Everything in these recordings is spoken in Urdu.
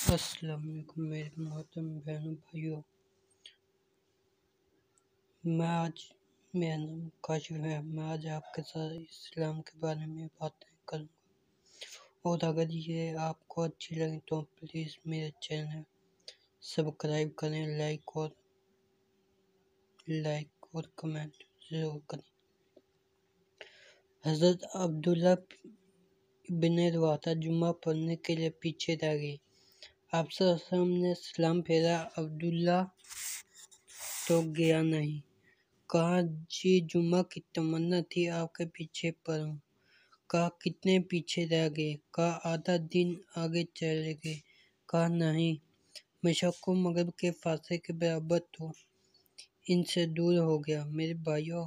السلام علیکم میرے محترم بہنوں بھائیوں، میرا نام کاشف ہے۔ میں آج آپ کے ساتھ اسلام کے بارے میں باتیں کروں گا، اور اگر یہ آپ کو اچھی لگے تو پلیز میرے چینل سبسکرائب کریں، لائک اور کمنٹ ضرور کریں۔ حضرت عبداللہ بن رواحہ جمعہ پڑھنے کے لیے پیچھے رہ گئے۔ آپ صلی اللہ علیہ وسلم نے سلام پھیرا، عبداللہ تو گیا نہیں۔ کہا جی جمعہ کی تمنا تھی آپ کے پیچھے پڑھوں۔ کہا کتنے پیچھے رہ گئے؟ کہا آدھا دن آگے چلے گئے۔ کہا نہیں، مشرق و مغرب کے فاصلے کے برابر تو ان سے دور ہو گیا۔ میرے بھائیوں،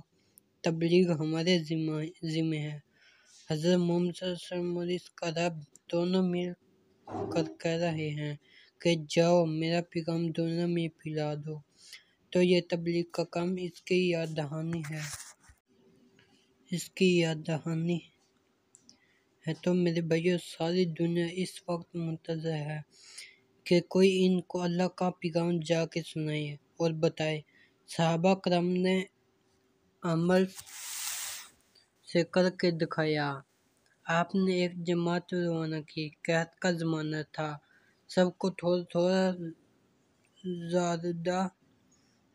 تبلیغ ہمارے ذمہ ہے۔ حضرت محمد صلی اللہ علیہ وسلم اور اس کا رب دونوں مل کر کہہ رہے ہیں کہ جاؤ میرا پیغام دنیا میں پھیلا دو، تو یہ تبلیغ کا کام اس کی یاد دہانی ہے۔ تو میرے بھائیوں، ساری دنیا اس وقت منتظر ہے کہ کوئی ان کو اللہ کا پیغام جا کے سنائے اور بتائے۔ صحابہ کرام نے عمل سے کر کے دکھایا۔ آپ نے ایک جماعت روانہ کی۔ قحط کا زمانہ تھا، سب کو تھوڑا تھوڑا زردہ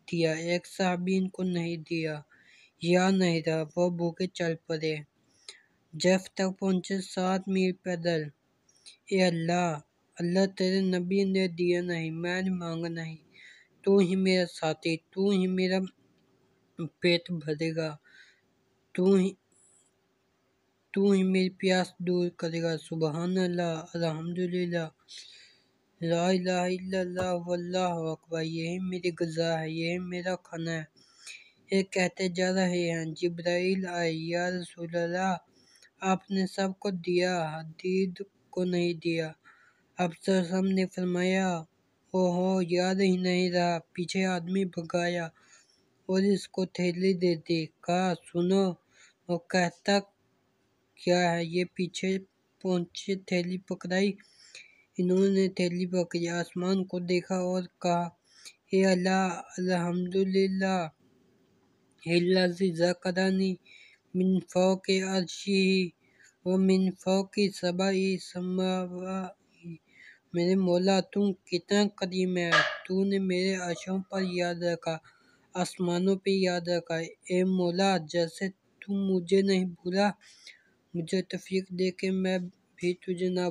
دیا۔ ایک صحابی ان کو نہیں دیا یا نہیں رہا، وہ بھوکے چل پڑے۔ جیف تک پہنچے، 7 میل پیدل۔ اے اللہ تیرے نبی نے دیا نہیں، میں نے مانگا نہیں، تو ہی میرا ساتھی، تو ہی میرا پیٹ بھرے گا، تو ہی میری پیاس دور کرے گا۔ سبحان اللہ، الحمدللہ، لا الہ الا اللہ واللہ اکبر، یہی میری غذا ہے، یہی میرا کھانا ہے۔ یہ کہتے جا رہے ہیں، جبرائیل آئے، یا رسول اللہ آپ نے سب کو دیا، حدید کو نہیں دیا۔ آپ صلی اللہ علیہ وسلم نے فرمایا، اوہو یاد ہی نہیں رہا۔ پیچھے آدمی بھگایا اور اس کو تھیلی دے دی۔ کہا سنو، وہ کہتا کیا ہے؟ یہ پیچھے پہنچے، تھیلی پکڑائی۔ انہوں نے تھیلی پکڑی، آسمان کو دیکھا اور کہا اے اللہ، الحمدللہ الذی ذکرنی من فوق عرشہ ومن فوق 7 سماوات۔ میرے مولا تم کتنا کریم ہے، تو نے میرے عرشوں پر یاد رکھا، آسمانوں پہ یاد رکھا۔ اے مولا، جیسے تو مجھے نہیں بھولا، مجھے توفیق دے کہ میں بھی تجھے نہ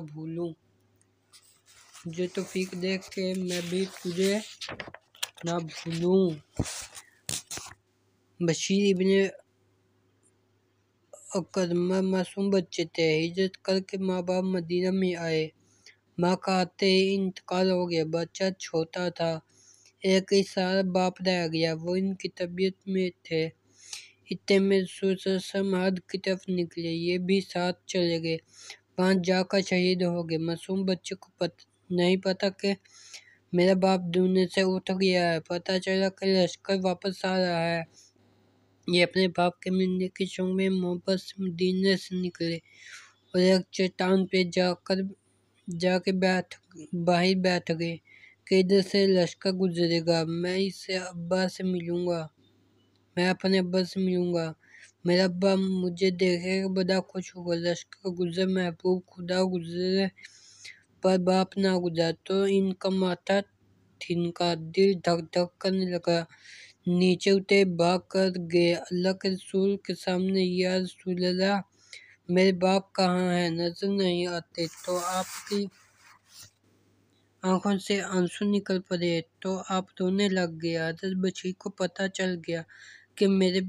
بھولوں۔ بشیر ابن اکرمہ معصوم بچے تھے۔ ہجرت کر کے ماں باپ مدینہ میں آئے۔ ماں کا آتے ہی انتقال ہو گیا، بچہ چھوٹا تھا۔ ایک ہی سال باپ رہ گیا، وہ ان کی طبیعت میں تھے۔ اتنے میں رسول صلی اللہ علیہ وسلم حج کی طرف نکلے، یہ بھی ساتھ چلے گئے۔ وہاں جا کر شہید ہو گئے۔ معصوم بچے کو نہیں پتا کہ میرا باپ دنیا سے اٹھ گیا ہے۔ پتہ چلا کہ لشکر واپس آ رہا ہے۔ یہ اپنے باپ کے ملنے کے شوق میں محبت سے مدینے سے نکلے اور ایک چٹان پہ جا کے باہر بیٹھ گئے کہ ادھر سے لشکر گزرے گا، میں اپنے ابا سے ملوں گا۔ میرا ابا مجھے دیکھے کہ بڑا خوش ہوگا۔ لشکر گزر، محبوب خدا گزرے، پر باپ نہ گزرا تو ان کا ماتھا ٹھنکا، دل دھک دھک کرنے لگا۔ نیچے اترے، بھاگ کر گئے اللہ کے رسول کے سامنے۔ یا رسول اللہ میرے باپ کہاں ہیں؟ نظر نہیں آتے۔ تو آپ کی آنکھوں سے آنسو نکل پڑے، تو آپ رونے لگ گئے۔ حضرت بشیر کو پتہ چل گیا کہ میرے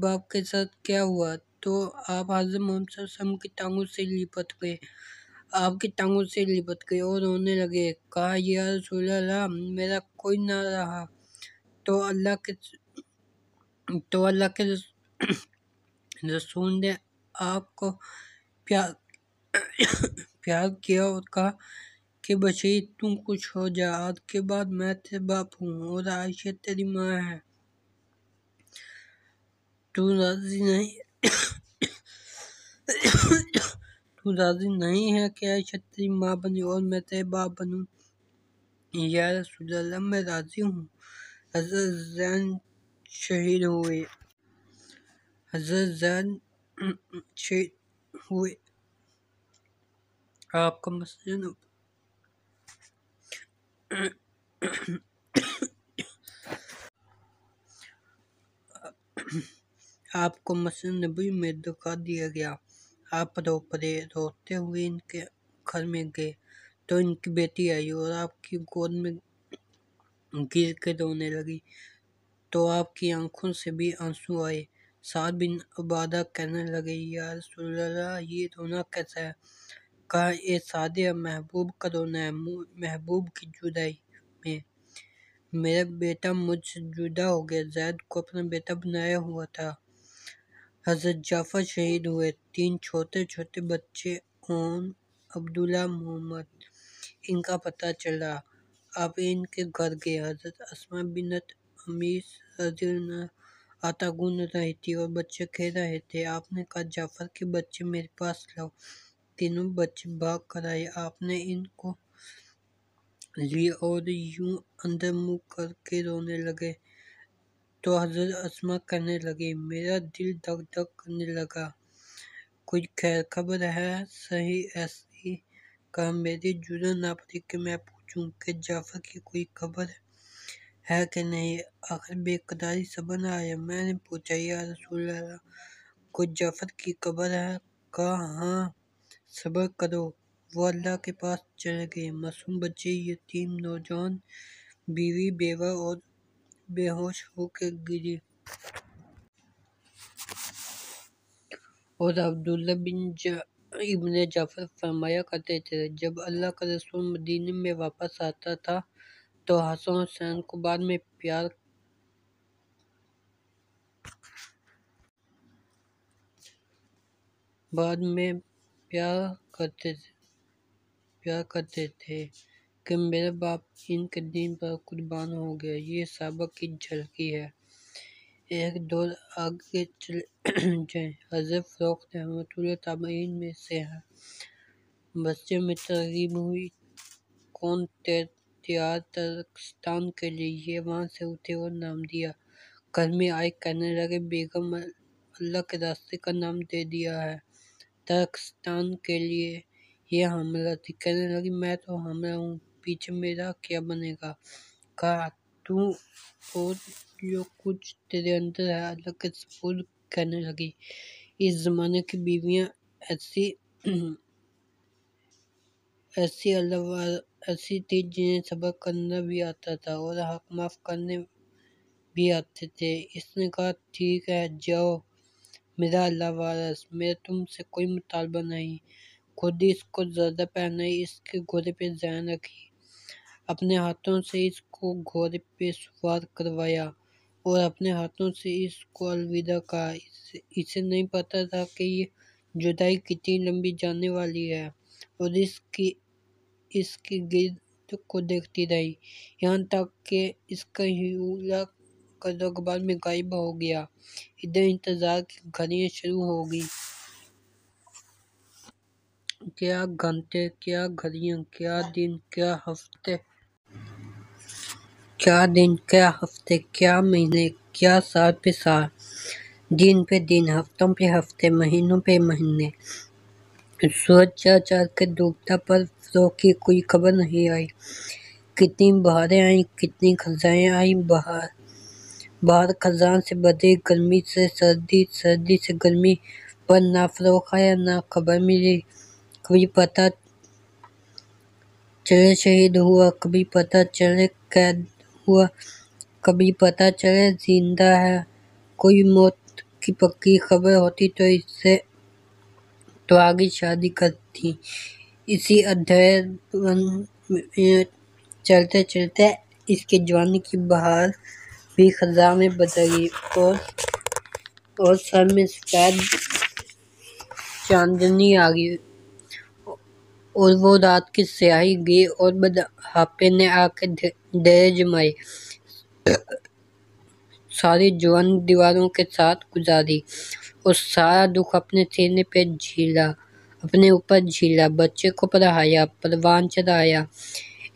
باپ کے ساتھ کیا ہوا، تو آپ حضرت محمد صلی اللہ علیہ وسلم کی ٹانگوں سے لپٹ گئے اور رونے لگے۔ کہا یا رسول اللہ میرا کوئی نہ رہا، تو اللہ کے رسول نے آپ کو پیار کیا اور کہا کہ بشیر تم خوش ہو جا، آج کے بعد میں تیرا باپ ہوں اور عائشہ تیری ماں ہے۔ تو راضی نہیں تو راضی نہیں ہے کہ عائشہ تیری ماں بنی اور میں تیرے باپ بنوں؟ یا رسول اللہ میں راضی ہوں۔ حضرت زین شہید ہوئے۔ آپ کا مسجد نبوی میں دکھا دیا گیا۔ آپ رو پڑے، روتے ہوئے ان کے گھر میں گئے تو ان کی بیٹی آئی اور آپ کی گود میں گر کے رونے لگی تو آپ کی آنکھوں سے بھی آنسو آئے۔ سعد بن عبادہ کہنے لگے یا رسول اللہ یہ رونا کیسا ہے؟ کہا اے سعد محبوب کا رونا ہے، محبوب کی جدائی میں۔ میرا بیٹا مجھ سے جدا ہو گیا، زید کو اپنا بیٹا بنایا ہوا تھا۔ حضرت جعفر شہید ہوئے، 3 چھوٹے چھوٹے بچے اون، عبداللہ، محمد، ان کا پتہ چلا۔ آپ ان کے گھر گئے۔ حضرت اسماء بنت امیس رضی اللہ عنہا آٹا گون رہی تھی اور بچے کھیل رہے تھے۔ آپ نے کہا جعفر کے بچے میرے پاس لاؤ۔ تینوں بچے بھاگ کر آئے۔ آپ نے ان کو لیے اور یوں اندر منہ کر کے رونے لگے تو حضرت اسماء کہنے لگی میرا دل دھک دھک کرنے لگا، کوئی خیر خبر ہے؟ صحیح ایسی کہا میری جرأت نہ پڑی کہ میں پوچھوں کہ جعفر کی کوئی خبر ہے کہ نہیں۔ آخر بے قراری صبر نہ آیا، میں نے پوچھا یا رسول اللہ کوئی جعفر کی خبر ہے؟ کہا ہاں صبر کرو۔ وہ اللہ کے پاس چلے گئے۔ معصوم بچے، یتیم، نوجوان، بیوی، بیوہ اور بے ہوش ہو کے گری۔ اور عبداللہ ابن جعفر فرمایا کرتے تھے جب اللہ کا رسول مدینے میں واپس آتا تھا تو حسن و حسین کو بعد میں پیار کرتے تھے کہ میرا باپ ان کے دین پر قربان ہو گیا۔ یہ صحابہ کی جھلکی ہے۔ ایک دور آگے چلے جائیں۔ حضرت فاروق رحمۃ اللہ تابعین میں سے ہیں۔ بصرے میں ترغیب ہوئی، کون تیار ترکستان کے لیے؟ یہ وہاں سے اٹھے اور نام دیا۔ گھر میں آئے، کہنے لگے بیگم اللہ کے راستے کا نام دے دیا ہے ترکستان کے لیے۔ یہ حاملہ تھی، کہنے لگی میں تو حاملہ ہوں، پیچھے میرا کیا بنے گا؟ کہا تو اور جو کچھ تیرے اندر ہے اللہ کے سپرد۔ کہنے لگی اس زمانے کی بیویاں ایسی تھی جنہیں صبر کرنا بھی آتا تھا اور حق معاف کرنے بھی آتے تھے۔ اس نے کہا ٹھیک ہے جاؤ میرا اللہ وارث، میرا تم سے کوئی مطالبہ نہیں۔ خود اس کو زردہ پہنائی، اس کے گھوڑے پہ ذہن رکھی، اپنے ہاتھوں سے اس کو گھوڑے پہ سوار کروایا اور اپنے ہاتھوں سے اس کو الوداع کہا۔ اسے نہیں پتہ تھا کہ یہ جدائی کتنی لمبی جانے والی ہے اور اس کی گرد کو دیکھتی رہی یہاں تک کہ اس کا ہیولا گردوغبار میں غائب ہو گیا۔ ادھر انتظار کی گھڑیاں شروع ہو گئیں۔ کیا گھنٹے، کیا گھڑیاں، کیا دن، کیا ہفتے، کیا مہینے، کیا سال پہ سال، دن پہ دن، ہفتوں پہ ہفتے، مہینوں پہ مہینے۔ سورج چڑھ چڑھ کے ڈوبتا پر فروغ کی کوئی خبر نہیں آئی۔ کتنی بہاریں آئیں، کتنی خزاں آئیں۔ بہار خزاں سے بدلی، گرمی سے سردی، سردی سے گرمی، پر نہ فروغ آیا نہ خبر ملی۔ کبھی پتہ چلے شہید ہوا، کبھی پتہ چلے قید ہوا، کبھی پتہ چلے زندہ ہے۔ کوئی موت کی پکی خبر ہوتی تو اس سے تو آگے شادی کرتی۔ اسی اندھیرے میں چلتے چلتے اس کی جوانی کی بہار بھی خزاں میں بدل گئی اور سر میں سفید چاندنی آ گئی اور وہ رات کی سیاہی گئی اور بڑھاپے نے آ کے ڈیرے جمائے۔ ساری جوانی دیواروں کے ساتھ گزاری اور سارا دکھ اپنے سینے پہ جھیلا۔ اپنے اوپر جھیلا، بچے کو پڑھایا، پروان چڑھایا،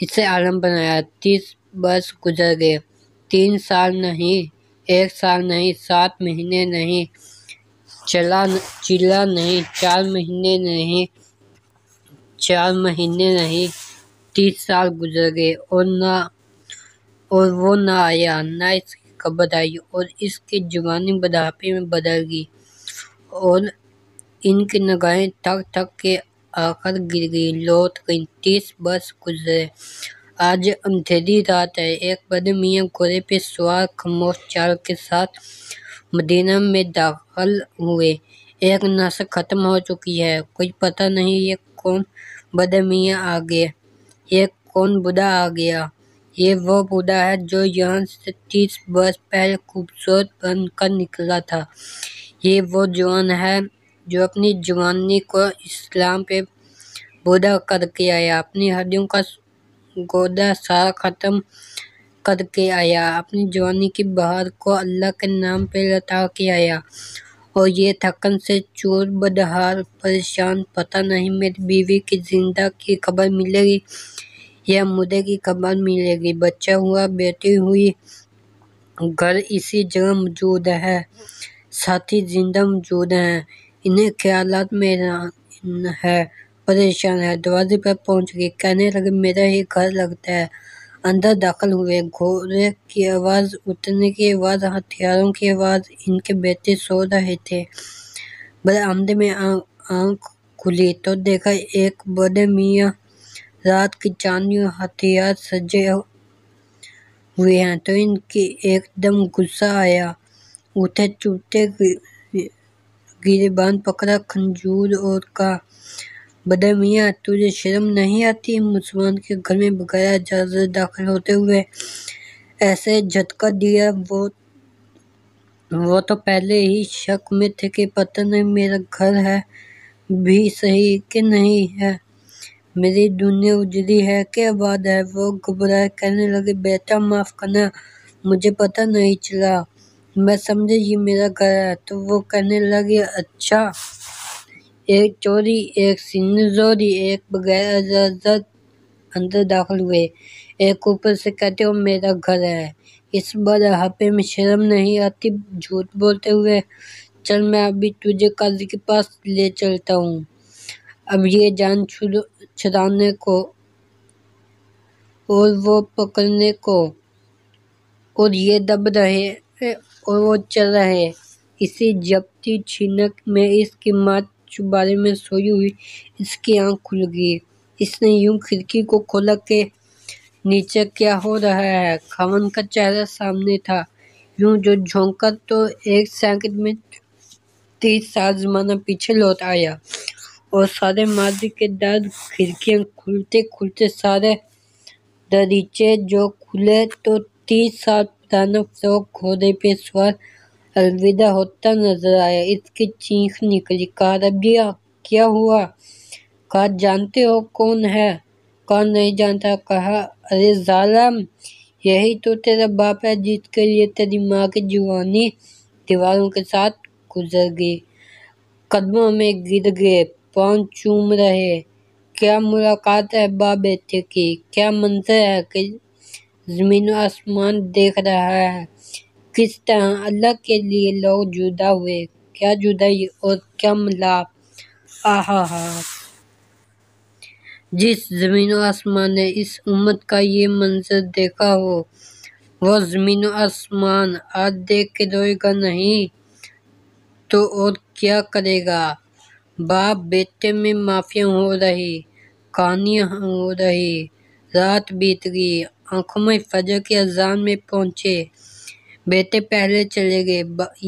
اسے عالم بنایا۔ 30 برس گزر گئے، 3 سال نہیں، 1 سال نہیں، 7 مہینے نہیں، چلا نہیں، 4 مہینے نہیں، 4 مہینے نہیں، 30 سال گزر گئے اور وہ نہ آیا، نہ اس کی قبر آئی، اور اس کی جوانی بڑھاپے میں بدل گئی، اور ان کی نگاہیں تھک تھک کے آخر گر گئی، لوٹ گئیں۔ 30 برس گزرے، آج اندھیری رات ہے۔ ایک بڑے میاں گھوڑے پہ سوار خاموش چال کے ساتھ مدینہ میں داخل ہوئے۔ ایک نسل ختم ہو چکی ہے، کوئی پتہ نہیں یہ کون بڑے میاں آ گئے، یہ کون بوڑھا آ گیا۔ یہ وہ بوڑھا ہے جو یہاں سے 30 برس پہلے خوبصورت بن کر نکلا تھا، یہ وہ جوان ہے جو اپنی جوانی کو اسلام پہ بوڑھا کر کے آیا، اپنی ہڈیوں کا گودا سارا ختم کر کے آیا، اپنی جوانی کی بہار کو اللہ کے نام پہ لٹا کے آیا، اور یہ تھکن سے چور بدحال پریشان، پتہ نہیں میری بیوی کی زندہ کی خبر ملے گی یا مردے کی خبر ملے گی، بچہ ہوا، بیٹی ہوئی، گھر اسی جگہ موجود ہے، ساتھی زندہ موجود ہیں، انہیں خیالات میں حیران ہے، پریشان ہے۔ دروازے پر پہنچ گئے، کہنے لگے میرا ہی گھر لگتا ہے۔ اندر داخل ہوئے، گھوڑے کی آواز، اترنے کی آواز، ہتھیاروں کی آواز، ان کے بیٹے سو رہے تھے۔ برآمدے میں آنکھ کھلی تو دیکھا ایک بڑے میاں رات کی چاندنی اور ہتھیار سجے ہوئے ہیں، تو ان کی ایک دم غصہ آیا، اٹھے، چوٹے گریبان پکڑا، کھنجور اور کہا بڑے میاں تجھے شرم نہیں آتی مسلمان کے گھر میں بغیر اجازت داخل ہوتے ہوئے ایسے جھٹکا دیا؟ وہ تو پہلے ہی شک میں تھے کہ پتہ نہیں میرا گھر ہے بھی صحیح کہ نہیں ہے، میری دنیا اجڑی ہے کہ آباد ہے۔ وہ گھبرائے، کہنے لگے بیٹا معاف کرنا، مجھے پتہ نہیں چلا، میں سمجھے یہ میرا گھر ہے۔ تو وہ کہنے لگے اچھا، ایک چوری، ایک سینہ زوری، ایک بغیر اجازت اندر داخل ہوئے، ایک اوپر سے کہتے ہو میرا گھر ہے، اس بڑھاپے میں شرم نہیں آتی جھوٹ بولتے ہوئے؟ چل میں ابھی تجھے قاضی کے پاس لے چلتا ہوں، اب یہ جان چھڑانے کو اور وہ پکڑنے کو، اور یہ دب رہے اور وہ چل رہے۔ اسی جھپتی چھینک میں اس کی ماں چوبارے میں سوئی ہوئی اس کی آنکھ کھل گئی، اس نے یوں کھڑکی کو کھولا کہ نیچے کیا ہو رہا ہے؟ خاوند کا چہرہ سامنے تھا، یوں جو جھونکا تو 1 سیکنڈ میں 30 سال زمانہ پیچھے لوٹ آیا، اور سارے ماضی کے درد، کھڑکیاں کھلتے کھلتے سارے دریچے جو کھلے تو 30 سال پرانا فروغ گھوڑے پہ سوار الوداع ہوتا نظر آیا۔ اس کی چیخ نکلی، کہا ربیہ کیا ہوا؟ کہا جانتے ہو کون ہے؟ کہا نہیں جانتا۔ کہا ارے ظالم، یہی تو تیرا باپ ہے جس کے لیے تیری ماں کی جوانی دیواروں کے ساتھ گزر گئی۔ قدموں میں گر گئے، پاؤں چوم رہے۔ کیا ملاقات ہے باپ بیٹے کی، کیا منظر ہے کہ زمین و آسمان دیکھ رہا ہے، کس طرح اللہ کے لیے لوگ جدا ہوئے، کیا جدائی اور کیا ملاپ، آہا! جس زمین و آسمان نے اس امت کا یہ منظر دیکھا ہو، وہ زمین و آسمان آج دیکھ کے روئے گا نہیں تو اور کیا کرے گا؟ باپ بیٹے میں معافیاں ہو رہی، کہانیاں ہو رہی، رات بیت گئی، آنکھوں میں فجر کی اذان میں پہنچے، بیٹے پہلے چلے گئے،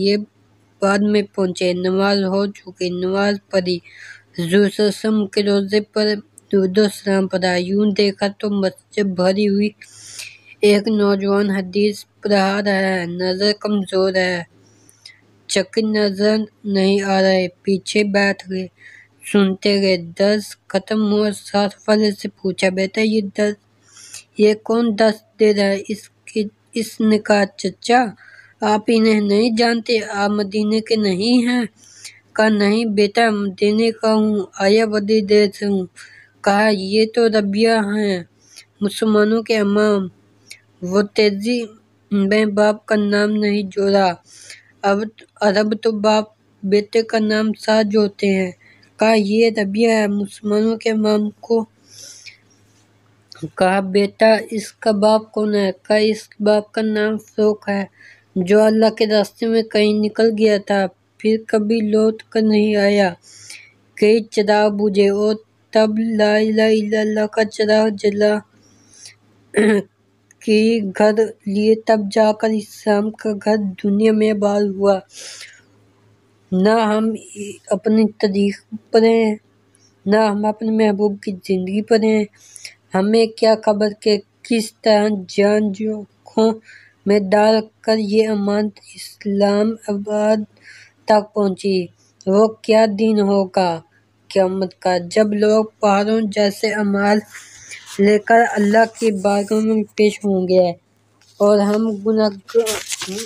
یہ بعد میں پہنچے، نماز ہو چکی، نماز پڑھی، حضور صلی اللہ علیہ وسلم کے روضے پر درود و سلام پڑھا، یوں دیکھا تو مسجد بھری ہوئی، ایک نوجوان حدیث پڑھا رہا ہے، نظر کمزور ہے، چکر نظر نہیں آ رہے، پیچھے بیٹھ گئے، سنتے گئے، درس ختم ہوا، ساتھ والے سے پوچھا بیٹا یہ کون درس دے رہا ہے؟ اس نے کہا چچا آپ انہیں نہیں جانتے، آپ مدینے کے نہیں ہیں؟ کہا نہیں بیٹا دینے کا ہوں، آیا بڑی دیر سے ہوں۔ کہا یہ تو ربیہ ہیں مسلمانوں کے امام۔ وہ تیزی میں باپ کا نام نہیں جوڑا، عرب تو باپ بیٹے کا نام ساتھ جوڑتے ہیں۔ کہا یہ ربیہ ہے مسلمانوں کے امام کو۔ کہا بیٹا اس کا باپ کون ہے؟ کہا اس کے باپ کا نام فاروق ہے، جو اللہ کے راستے میں کہیں نکل گیا تھا، پھر کبھی لوٹ کر نہیں آیا۔ کئی چراغ بجھے اور تب لا الہ الا اللہ کا چراغ جلا، کئی گھر لیے تب جا کر اسلام کا گھر دنیا میں آباد ہوا۔ نہ ہم اپنی تاریخ پڑھے ہیں، نہ ہم اپنے محبوب کی زندگی پڑھے ہیں، ہمیں کیا خبر کہ کس طرح جان جوکھوں میں ڈال کر یہ امانت اسلام آباد تک پہنچی۔ وہ کیا دن ہوگا قیامت کا جب لوگ پہاڑوں جیسے اعمال لے کر اللہ کی بارگاہ میں پیش ہوں گے اور ہم گناہگاروں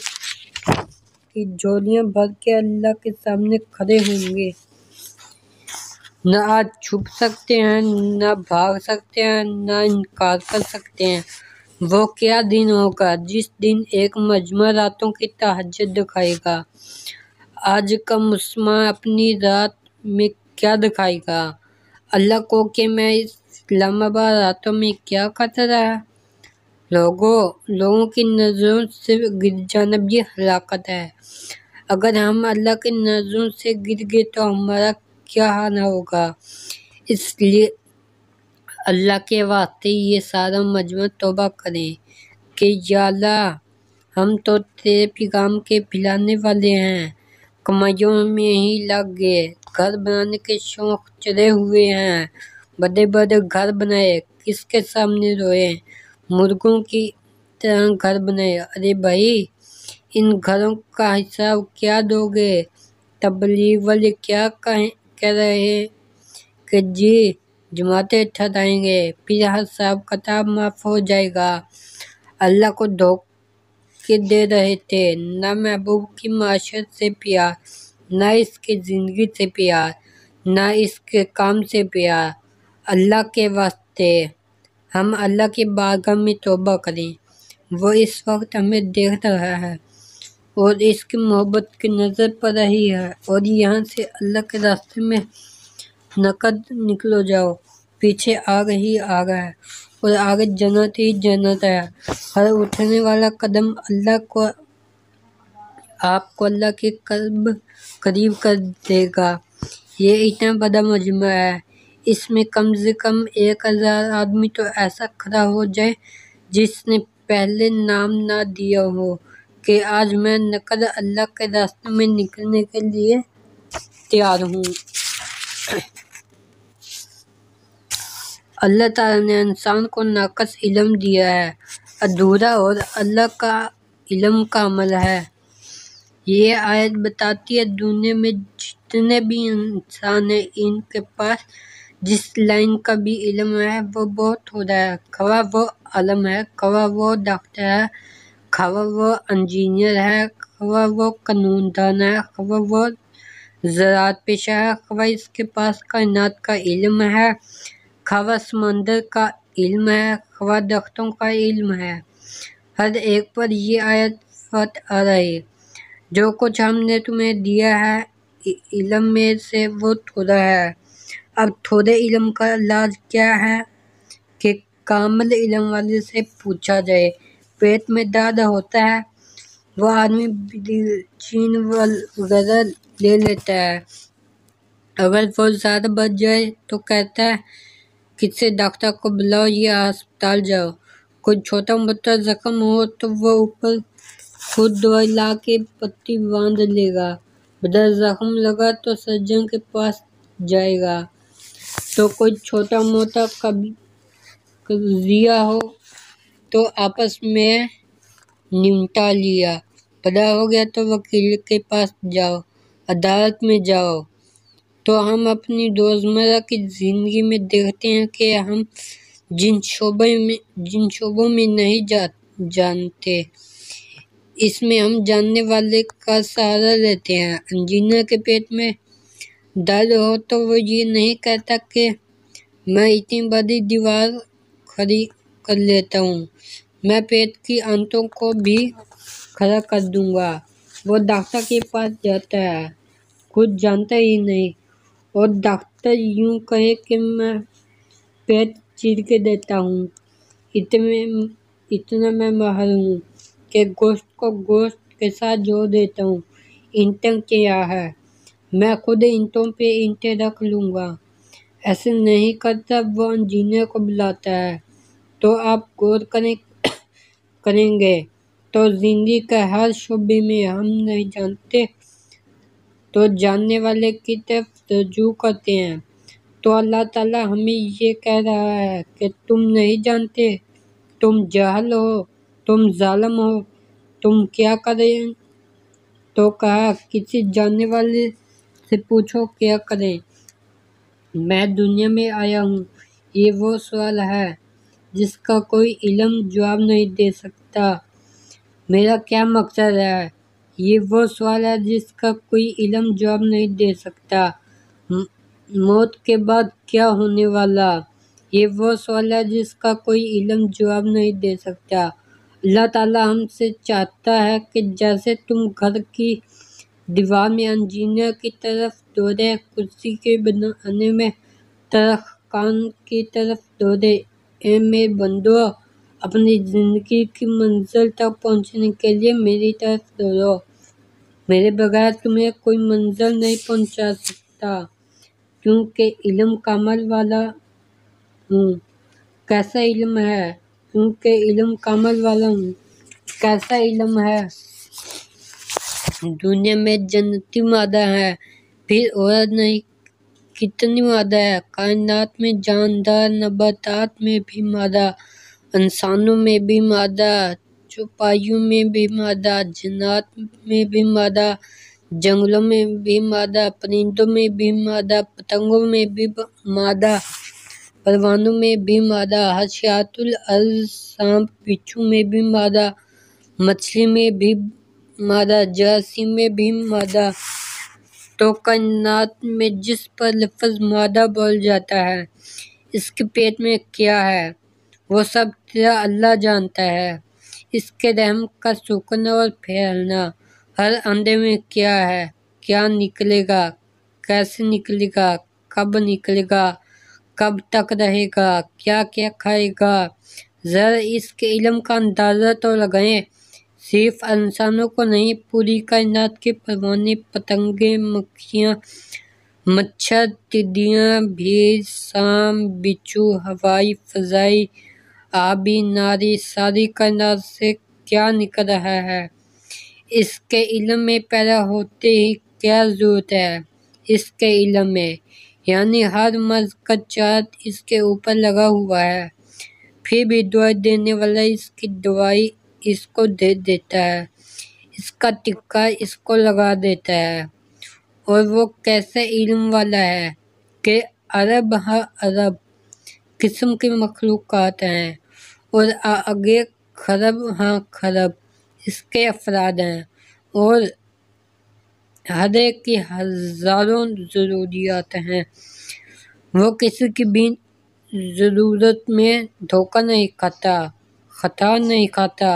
کی جھولیاں بھر کے اللہ کے سامنے کھڑے ہوں گے۔ نہ آج چھپ سکتے ہیں، نہ بھاگ سکتے ہیں، نہ انکار کر سکتے ہیں۔ وہ کیا دن ہوگا جس دن ایک مجمع راتوں کی تہجد دکھائے گا۔ آج کا مسلمان اپنی رات میں کیا دکھائے گا اللہ کو کہ میں اسلام آباد راتوں میں کیا کرتا رہا۔ لوگوں کی نظروں سے گر جانا بھی ہلاکت ہے۔ اگر ہم اللہ کی نظروں سے گر گئے تو ہمارا کیا حال ہوگا۔ اس لیے اللہ کے واسطے یہ سارا مجمع توبہ کرے کہ یا اللہ ہم تو تیرے پیغام کے پھیلانے والے ہیں، کمائیوں میں ہی لگ گئے، گھر بنانے کے شوق چڑھے ہوئے ہیں، بڑے بڑے گھر بنائے، کس کے سامنے روئے، مرغوں کی طرح گھر بنائے۔ ارے بھائی ان گھروں کا حساب کیا دو گے؟ تبلیغ والے کیا کہہ رہے ہیں کہ جی جماعتیں ٹھہرائیں گے، پھر حساب کتاب معاف ہو جائے گا۔ اللہ کو دھوکے دے رہے تھے۔ نہ محبوب کی معاشرت سے پیار، نہ اس کی زندگی سے پیار، نہ اس کے کام سے پیار۔ اللہ کے واسطے ہم اللہ کی بارگاہ میں توبہ کریں۔ وہ اس وقت ہمیں دیکھ رہا ہے اور اس کی محبت کی نظر پڑ رہی ہے، اور یہاں سے اللہ کے راستے میں نقد نکلو جاؤ، پیچھے آگ ہی آگ ہے اور آگے جنت ہی جنت ہے۔ ہر اٹھنے والا قدم آپ کو اللہ کے قریب کر دے گا۔ یہ اتنا بڑا مجمع ہے، اس میں کم سے کم 1000 آدمی تو ایسا کھڑا ہو جائے جس نے پہلے نام نہ دیا ہو کہ آج میں نقد اللہ کے راستے میں نکلنے کے لیے تیار ہوں۔ اللہ تعالیٰ نے انسان کو ناقص علم دیا ہے، ادھورا، اور اللہ کا علم کامل ہے۔ یہ آیت بتاتی ہے دنیا میں جتنے بھی انسان ہیں ان کے پاس جس لائن کا بھی علم ہے وہ بہت تھوڑا ہے، خواہ وہ عالم ہے، خواہ وہ ڈاکٹر ہے، خواہ وہ انجینئر ہے، خواہ وہ قانون دان ہے، خواہ وہ زراعت پیشہ ہے، خواہ اس کے پاس کائنات کا علم ہے، خواہ سمندر کا علم ہے، خواہ درختوں کا علم ہے، ہر ایک پر یہ آیت فرض آ رہی ہے۔ جو کچھ ہم نے تمہیں دیا ہے علم میں سے وہ تھوڑا ہے۔ اب تھوڑے علم کا علاج کیا ہے کہ کامل علم والے سے پوچھا جائے۔ پیٹ میں درد ہوتا ہے، وہ آدمی بلیچنگ وغیرہ لے لیتا ہے، اگر وہ زیادہ بڑھ جائے تو کہتا ہے کسی ڈاکٹر کو بلاؤ یا ہسپتال جاؤ۔ کوئی چھوٹا موٹا زخم ہو تو وہ اوپر خود دوائی لا کے پٹی باندھ لے گا، بڑا زخم لگا تو سرجن کے پاس جائے گا۔ تو کوئی چھوٹا موٹا قضیہ ہو تو آپس میں نمٹا لیا، بڑا ہو گیا تو وکیل کے پاس جاؤ، عدالت میں جاؤ۔ تو ہم اپنی روزمرہ کی زندگی میں دیکھتے ہیں کہ ہم جن شعبوں میں نہیں جانتے اس میں ہم جاننے والے کا سہارا لیتے ہیں۔ انجینئر کے پیٹ میں درد ہو تو وہ یہ نہیں کہتا کہ میں اتنی بڑی دیوار کھڑی کر لیتا ہوں، میں پیٹ کی آنتوں کو بھی کھڑا کر دوں گا۔ وہ ڈاکٹر کے پاس جاتا ہے، کچھ جانتا ہی نہیں، اور ڈاکٹر یوں کہے کہ میں پیٹ چیر کے دیتا ہوں، اتنا میں ماہر ہوں کہ گوشت کو گوشت کے ساتھ جوڑ دیتا ہوں۔ اینٹیں کیا ہے، میں خود اینٹوں پہ اینٹیں رکھ لوں گا۔ ایسے نہیں کرتا، وہ انجینئر کو بلاتا ہے۔ تو آپ غور کریں گے تو زندگی کے ہر شعبے میں ہم نہیں جانتے تو جاننے والے کی طرف رجوع کرتے ہیں۔ تو اللہ تعالیٰ ہمیں یہ کہہ رہا ہے کہ تم نہیں جانتے، تم جاہل ہو، تم ظالم ہو، تم کیا کریں؟ تو کہا کسی جاننے والے سے پوچھو کیا کریں۔ میں دنیا میں آیا ہوں، یہ وہ سوال ہے جس کا کوئی علم جواب نہیں دے سکتا۔ میرا کیا مقصد ہے، یہ وہ سوال ہے جس کا کوئی علم جواب نہیں دے سکتا۔ موت کے بعد کیا ہونے والا، یہ وہ سوال ہے جس کا کوئی علم جواب نہیں دے سکتا۔ اللہ تعالیٰ ہم سے چاہتا ہے کہ جیسے تم گھر کی دیوار میں انجینئر کی طرف دوڑے، کرسی کے بنانے میں ترخان کی طرف دوڑے، اے میرے بندو، اپنی زندگی کی منزل تک پہنچنے کے لیے میری طرف دوڑو۔ میرے بغیر تمہیں کوئی منزل نہیں پہنچا سکتا، کیونکہ علم کا عمل والا ہوں۔ کیسا علم ہے، کیونکہ علم کا عمل والا ہوں۔ کیسا علم ہے، دنیا میں جنتی مادہ ہے، پھر اور نہیں کتنی مادہ ہے، کائنات میں جاندار، نباتات میں بھی مادہ، انسانوں میں بھی مادہ، چوپایوں میں بھی مادہ، جنات میں بھی مادہ، جنگلوں میں بھی مادہ، پرندوں میں بھی مادہ، پتنگوں میں بھی مادہ، پروانوں میں بھی مادہ، حشرات الارض، سانپ بچھو میں بھی مادہ، مچھلی میں بھی مادہ، جراثیم میں بھی مادہ۔ تو کائنات میں جس پر لفظ مادہ بول جاتا ہے، اس کے پیٹ میں کیا ہے، وہ سب تیرا اللہ جانتا ہے۔ اس کے رحم کا سوکھنا اور پھیلنا، ہر اندھے میں کیا ہے، کیا نکلے گا، کیسے نکلے گا، کب نکلے گا، کب تک رہے گا، کیا کیا کھائے گا، ذرا اس کے علم کا اندازہ تو لگائیں۔ صرف انسانوں کو نہیں، پوری کائنات کے پروانے، پتنگیں، مکھیاں، مچھر، تتلیاں، بھیڑ، سانپ، بچھو، ہوائی، فضائی، آبی، ناری، ساری کائنات سے کیا نکل رہا ہے، اس کے علم میں پیدا ہوتے ہی کیا ضرورت ہے، اس کے علم میں، یعنی ہر مرض کا چارج اس کے اوپر لگا ہوا ہے، پھر بھی دوائی دینے والا اس کی دوائی اس کو دے دیتا ہے، اس کا ٹکا اس کو لگا دیتا ہے۔ اور وہ کیسا علم والا ہے کہ ارب ہاں ارب قسم کی مخلوقات ہیں، اور آگے خرب ہاں خرب اس کے افراد ہیں، اور ہر ایک کی ہزاروں ضروریات ہیں۔ وہ کسی کی بھی ضرورت میں دھوکہ نہیں کھاتا، خطا نہیں کھاتا،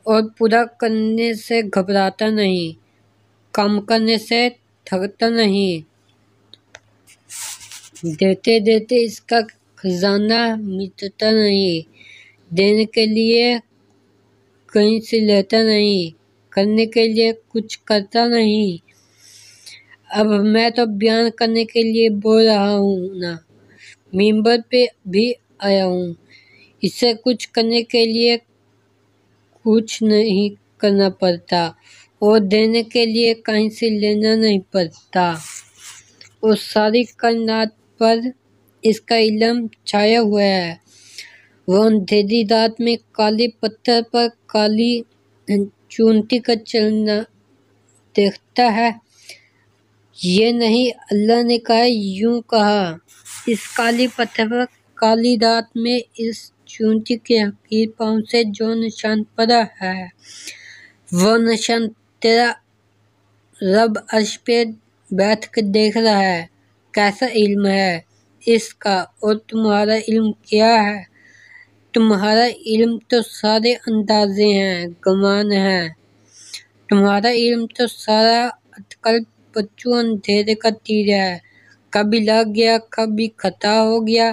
اور پورا کرنے سے گھبراتا نہیں، کم کرنے سے تھکتا نہیں۔ دیتے دیتے اس کا خزانہ مٹتا نہیں، دینے کے لیے کہیں سے لیتا نہیں، کرنے کے لیے کچھ کرتا نہیں۔ اب میں تو بیان کرنے کے لیے بول رہا ہوں نا، ممبر پہ بھی آیا ہوں، اسے کچھ کرنے کے لیے کچھ نہیں کرنا پڑتا، اور دینے کے لیے کہیں سے لینا نہیں پڑتا، اور ساری کائنات پر اس کا علم چھایا ہوا ہے۔ وہ اندھیری رات میں کالے پتھر پر کالی چونٹی کا چلنا دیکھتا ہے۔ یہ نہیں اللہ نے کہا، یوں کہا، اس کالے پتھر پر کالی رات میں اس چونٹی کے حقیر پاؤں سے جو نشان پڑا ہے، وہ نشان تیرا رب عرش پہ بیٹھ کر دیکھ رہا ہے کیسا علم ہے اس کا، اور تمہارا علم کیا ہے؟ تمہارا علم تو سارے اندازے ہیں، گمان ہیں، تمہارا علم تو سارا عقل بچو اندھیرے کا تیر ہے، کبھی لگ گیا کبھی خطا ہو گیا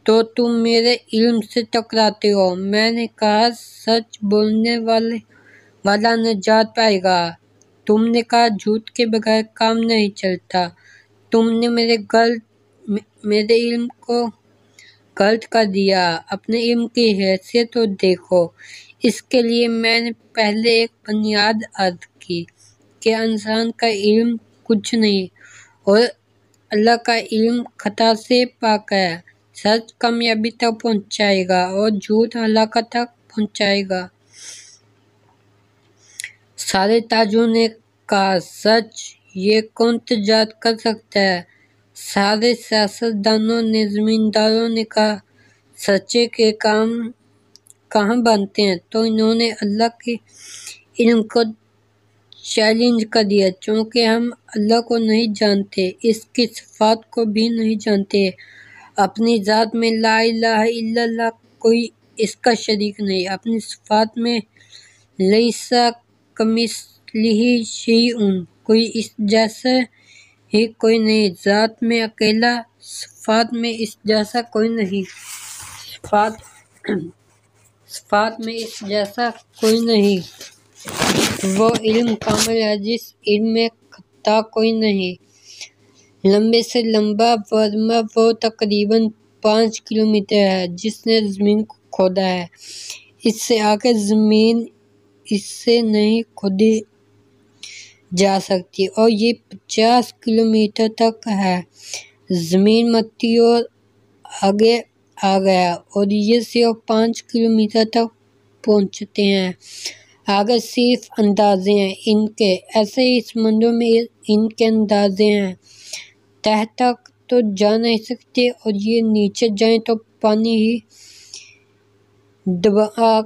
تو تم میرے علم سے ٹکراتے ہو۔ میں نے کہا سچ بولنے والا نجات پائے گا، تم نے کہا جھوٹ کے بغیر کام نہیں چلتا، تم نے میرے علم کو غلط کر دیا، اپنے علم کی حیثیت تو دیکھو۔ اس کے لیے میں نے پہلے ایک بنیاد عرض کی کہ انسان کا علم کچھ نہیں اور اللہ کا علم خطا سے پاک ہے، سچ کامیابی تک پہنچائے گا اور جھوٹ ہلاکت تک پہنچائے گا۔ سارے تاجروں نے کہا سچ، یہ کون تجارت کر سکتا ہے؟ سارے سیاستدانوں نے، زمینداروں نے کہا سچے کے کام کہاں بنتے ہیں؟ تو انہوں نے اللہ کے علم کو چیلنج کر دیا، چونکہ ہم اللہ کو نہیں جانتے، اس کی صفات کو بھی نہیں جانتے، اپنی ذات میں لا الہ الا اللہ، کوئی اس کا شریک نہیں، اپنی صفات میں لیس کمثلہ شیء، کوئی اس جیسا ہی کوئی نہیں، ذات میں اکیلا، صفات میں اس جیسا کوئی نہیں، صفات میں اس جیسا کوئی نہیں، وہ علم کامل ہے جس علم میں خطا کوئی نہیں۔ لمبے سے لمبا ورما وہ تقریباً 5 کلومیٹر ہے جس نے زمین کو کھودا ہے، اس سے آگے زمین اس سے نہیں کھودی جا سکتی، اور یہ 50 کلومیٹر تک ہے، زمین مٹی اور آگے آ گیا، اور یہ صرف 5 کلومیٹر تک پہنچتے ہیں، آگے صرف اندازے ہیں ان کے، ایسے ہی سمندروں میں ان کے اندازے ہیں، تہ تک تو جا نہیں سکتے، اور یہ نیچے جائیں تو پانی ہی دبا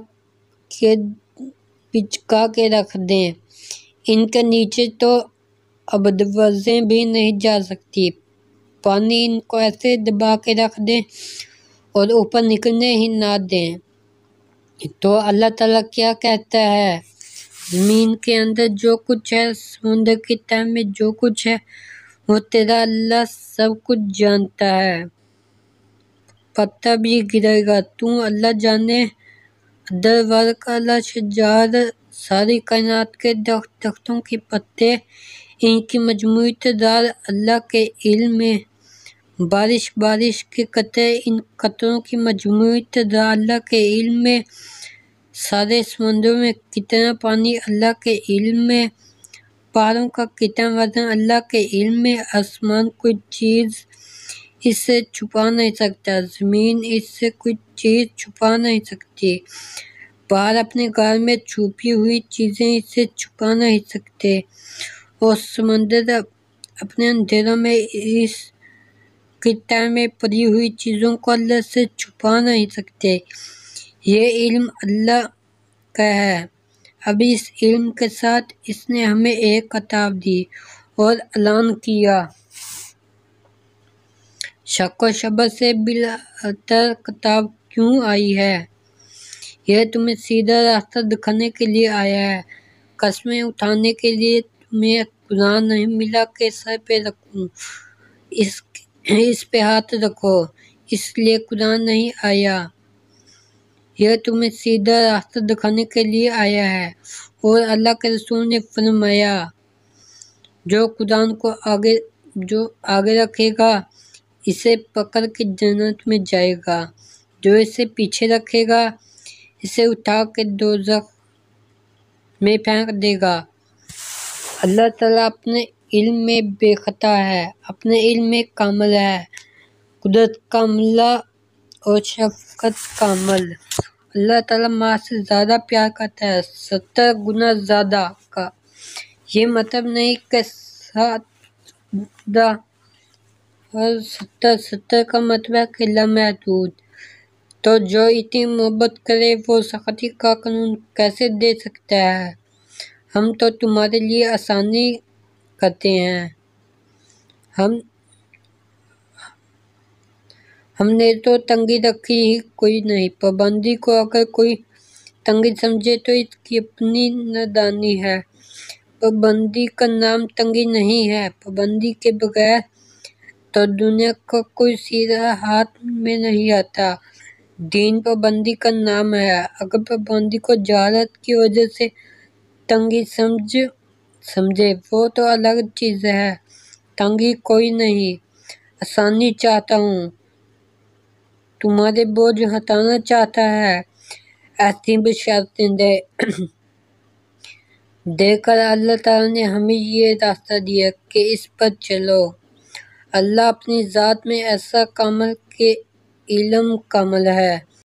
کے رکھ دیں، ان کے نیچے تو ابدوزیں بھی نہیں جا سکتی، پانی ان کو ایسے دبا کے رکھ دیں اور اوپر نکلنے ہی نہ دیں۔ تو اللہ تعالیٰ کیا کہتا ہے، زمین کے اندر جو کچھ ہے، سمندر کی تہ میں جو کچھ ہے، وہ تیرا اللہ سب کچھ جانتا ہے، پتہ بھی گرے گا تو اللہ جانے، ادر ورق الاشجار، ساری کائنات کے درختوں کے پتے، ان کی مجموعی تعداد اللہ کے علم میں، بارش کے قطرے، ان قطروں کی مجموعی تعداد اللہ کے علم میں، سارے سمندروں میں کتنا پانی اللہ کے علم میں، پہاڑوں کا کتنا وزن اللہ کے علم میں، آسمان کوئی چیز اس سے چھپا نہیں سکتا، زمین اس سے کوئی چیز چھپا نہیں سکتی، پہاڑ اپنے گھر میں چھپی ہوئی چیزیں اس سے چھپا نہیں سکتے، اور سمندر اپنے اندھیروں میں اس کی تہ میں پڑی ہوئی چیزوں کو اللہ سے چھپا نہیں سکتے، یہ علم اللہ کا ہے۔ اب اس علم کے ساتھ اس نے ہمیں ایک کتاب دی اور اعلان کیا، شک و شبہ سے بالاتر کتاب کیوں آئی ہے، یہ تمہیں سیدھا راستہ دکھانے کے لیے آیا ہے، قسمیں اٹھانے کے لیے تمہیں قرآن نہیں ملا کہ سر پہ رکھوں، اس پہ ہاتھ رکھو، اس لیے قرآن نہیں آیا، یہ تمہیں سیدھا راستہ دکھانے کے لیے آیا ہے، اور اللہ کے رسول نے فرمایا جو قرآن کو آگے رکھے گا اسے پکڑ کے جنت میں جائے گا، جو اسے پیچھے رکھے گا اسے اٹھا کے دوزخ میں پھینک دے گا۔ اللہ تعالیٰ اپنے علم میں بے خطا ہے، اپنے علم میں کامل ہے، قدرت کاملہ اور شفقت کامل، اللہ تعالیٰ ماں سے زیادہ پیار کرتا ہے، 70 گنا زیادہ کا، یہ مطلب نہیں کہ 70 کا مطلب ہے کہ لامحدود، تو جو اتنی محبت کرے وہ سختی کا قانون کیسے دے سکتا ہے، ہم تو تمہارے لیے آسانی کرتے ہیں۔ ہم نے تو تنگی رکھی ہی کوئی نہیں۔ پابندی کو اگر کوئی تنگی سمجھے تو اس کی اپنی نادانی ہے۔ پابندی کا نام تنگی نہیں ہے۔ پابندی کے بغیر تو دنیا کا کوئی سیرا ہاتھ میں نہیں آتا۔ دین پابندی کا نام ہے۔ اگر پابندی کو جہالت کی وجہ سے تنگی سمجھے وہ تو الگ چیز ہے۔ تنگی کوئی نہیں، آسانی چاہتا ہوں، تمہارے بوجھ ہٹانا چاہتا ہے، ایسی بشارتیں دے کر اللہ تعالیٰ نے ہمیں یہ راستہ دیا کہ اس پر چلو۔ اللہ اپنی ذات میں ایسا کامل کہ علم کامل ہے۔